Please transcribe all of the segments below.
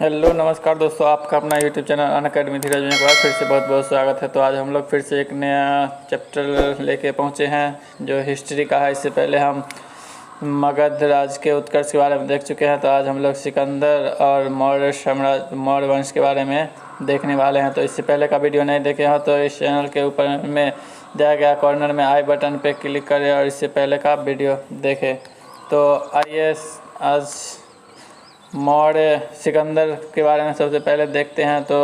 Hello नमस्कार दोस्तों, आपका अपना यूट्यूब चैनल अनअकैडमी धीरज में एक बार फिर से बहुत बहुत स्वागत है। तो आज हम लोग फिर से एक नया चैप्टर लेके पहुँचे हैं जो हिस्ट्री का है। इससे पहले हम मगध राज के उत्कर्ष के बारे में देख चुके हैं। तो आज हम लोग सिकंदर और मौर्य वंश के बारे में देखने वाले हैं। तो इससे पहले का वीडियो नहीं देखे हो तो इस चैनल के ऊपर में दिया गया कॉर्नर में आई बटन पे क्लिक करें और इससे पहले का वीडियो देखें। तो आइए आज मौर्य सिकंदर के बारे में सबसे पहले देखते हैं। तो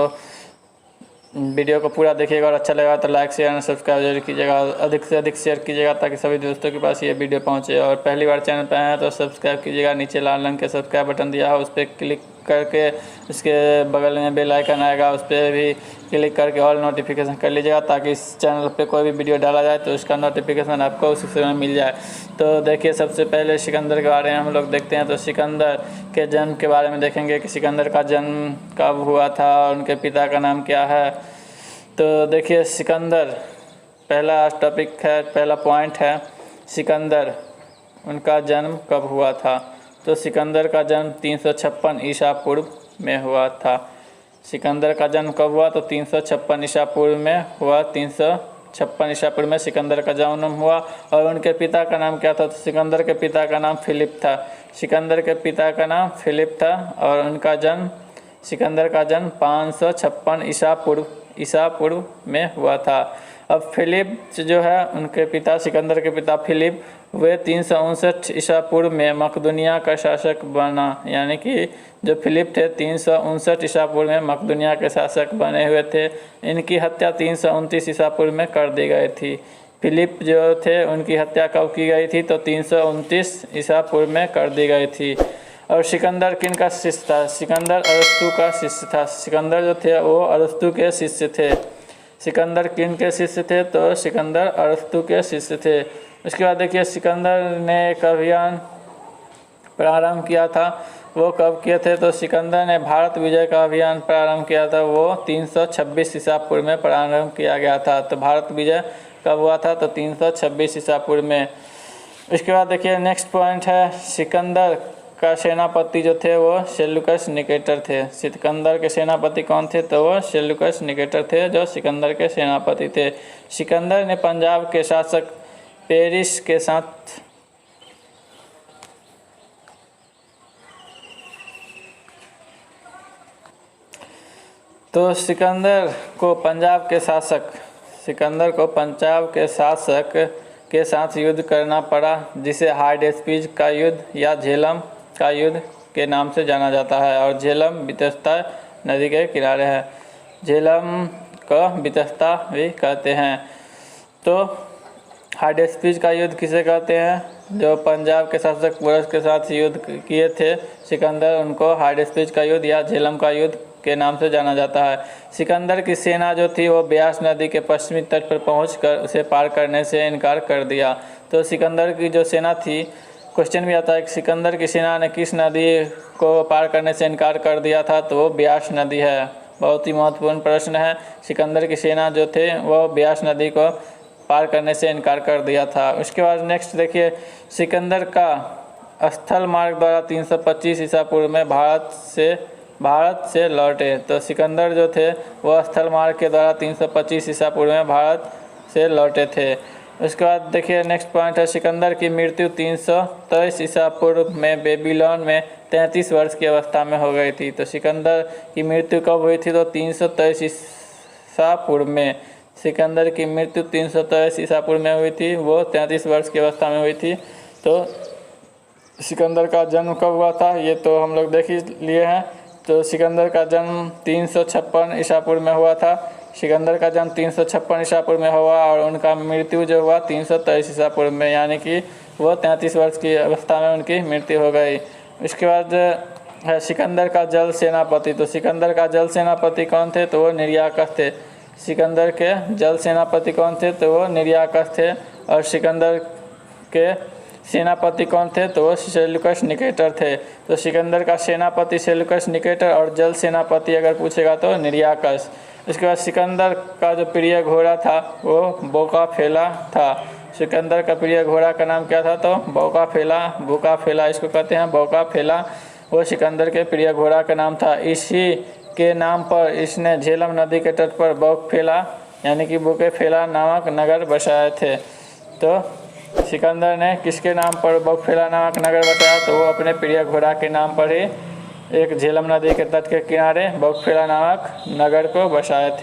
वीडियो को पूरा देखिएगा और अच्छा लगा तो लाइक शेयर और सब्सक्राइब जरूर कीजिएगा। अधिक से अधिक शेयर कीजिएगा ताकि सभी दोस्तों के पास ये वीडियो पहुंचे। और पहली बार चैनल पर आए हैं तो सब्सक्राइब कीजिएगा। नीचे लाल रंग के सब्सक्राइब बटन दिया है, उस पर क्लिक करके उसके बगल में बेल आइकन आएगा, उस पर भी क्लिक करके ऑल नोटिफिकेशन कर लीजिएगा ताकि इस चैनल पे कोई भी वीडियो डाला जाए तो उसका नोटिफिकेशन आपको उसी समय मिल जाए। तो देखिए, सबसे पहले सिकंदर के बारे में हम लोग देखते हैं। तो सिकंदर के जन्म के बारे में देखेंगे कि सिकंदर का जन्म कब हुआ था और उनके पिता का नाम क्या है। तो देखिए, सिकंदर पहला टॉपिक है, पहला पॉइंट है सिकंदर उनका जन्म कब हुआ था। तो सिकंदर का जन्म 356 ईसा पूर्व में हुआ था। सिकंदर का जन्म कब हुआ तो 356 ईसा पूर्व में हुआ। 356 ईसा पूर्व में सिकंदर का जन्म हुआ। और उनके पिता का नाम क्या था तो सिकंदर के पिता का नाम फिलिप था। सिकंदर के पिता का नाम फिलिप था और उनका जन्म सिकंदर का जन्म 556 ईसा पूर्व में हुआ था। अब फिलिप जो है उनके पिता सिकंदर के पिता फिलिप वे 359 ईसा पूर्व में मकदूनिया का शासक बना। यानी कि जो फिलिप थे 359 ईसा पूर्व में मकदूनिया के शासक बने हुए थे। इनकी हत्या 329 ईसा पूर्व में कर दी गई थी। फिलिप जो थे उनकी हत्या कब की गई थी तो 329 ईसा पूर्व में कर दी गई थी। और सिकंदर किन का शिष्य था? सिकंदर अरस्तु का शिष्य था। सिकंदर जो थे वो अरस्तु के शिष्य थे। सिकंदर किन के शिष्य थे तो सिकंदर अरस्तु के शिष्य थे। उसके बाद देखिए, सिकंदर ने एक अभियान प्रारंभ किया था। वो कब किए थे तो सिकंदर ने भारत विजय का अभियान प्रारंभ किया था। वो 326 ईसा पूर्व में प्रारंभ किया गया था। तो भारत विजय कब हुआ था तो 326 ईसा पूर्व में। इसके बाद देखिए, नेक्स्ट पॉइंट है सिकंदर का सेनापति जो थे वो सेल्यूकस निकेटर थे। सिकंदर के सेनापति कौन थे तो वो सेल्यूकस निकेटर थे जो सिकंदर के सेनापति थे। सिकंदर ने पंजाब के शासक पेरिस के साथ तो सिकंदर को पंजाब के शासक के साथ युद्ध करना पड़ा, जिसे हाइडेस्पीज का युद्ध या झेलम का युद्ध के नाम से जाना जाता है। और झेलम बितस्ता नदी के किनारे है। झेलम को बितस्ता भी कहते हैं। तो हाइडेस्पीज का युद्ध किसे कहते हैं? जो पंजाब के शासक पोरस के साथ युद्ध किए थे सिकंदर, उनको हाइडेस्पीज का युद्ध या झेलम का युद्ध के नाम से जाना जाता है। सिकंदर की सेना जो थी वो ब्यास नदी के पश्चिमी तट पर पहुंचकर उसे पार करने से इनकार कर दिया। तो सिकंदर की जो सेना थी, क्वेश्चन भी आता है कि सिकंदर की सेना ने किस नदी को पार करने से इनकार कर दिया था तो वो ब्यास नदी है। बहुत ही महत्वपूर्ण प्रश्न है। सिकंदर की सेना जो थे वो ब्यास नदी को पार करने से इनकार कर दिया था। उसके बाद नेक्स्ट देखिए, सिकंदर का स्थल मार्ग द्वारा 325 ईसा पूर्व में भारत से लौटे। तो सिकंदर जो थे वो स्थल मार्ग के द्वारा 325 ईसा पूर्व में भारत से लौटे थे। उसके बाद देखिए, नेक्स्ट पॉइंट है सिकंदर की मृत्यु 323 ईसा पूर्व में बेबीलोन में 33 वर्ष की अवस्था में हो गई थी। तो सिकंदर की मृत्यु कब हुई थी तो 323 ईसा पूर्व में। सिकंदर की मृत्यु 323 ईसा पूर्व में हुई थी, वो 33 वर्ष की अवस्था में हुई थी। तो सिकंदर का जन्म कब हुआ था ये तो हम लोग देख ही लिए हैं। तो सिकंदर का जन्म 356 ईसा पूर्व में हुआ था। सिकंदर का जन्म 356 ईसा पूर्व में हुआ और उनका मृत्यु जो हुआ 323 ईसा पूर्व में, यानी कि वो 33 वर्ष की अवस्था में उनकी मृत्यु हो गई। इसके बाद है सिकंदर का जल सेनापति। तो सिकंदर का जल सेनापति कौन थे तो वो निर्याकस थे। सिकंदर के जल सेनापति कौन थे तो वो निर्याकस थे। और सिकंदर के सेनापति कौन थे तो वो सेल्यूकस निकेटर थे। तो सिकंदर का सेनापति सेल्यूकस निकेटर और जल सेनापति अगर पूछेगा तो निर्याकस। इसके बाद सिकंदर का जो प्रिय घोड़ा था वो बोकाफेला था। सिकंदर का प्रिय घोड़ा का नाम क्या था तो बोकाफेला इसको कहते हैं बोकाफेला। वो सिकंदर के प्रिय घोड़ा का नाम था। इसी के नाम पर इसने झेलम नदी के तट पर बौकफेला यानी कि बुकेफेला नामक नगर बसाए थे। तो सिकंदर ने किसके नाम पर बौकफेला नामक नगर बसाया? तो वो अपने प्रिय घोड़ा के नाम पर ही एक झेलम नदी के तट के किनारे बौकफेला नामक नगर को बसाए थे।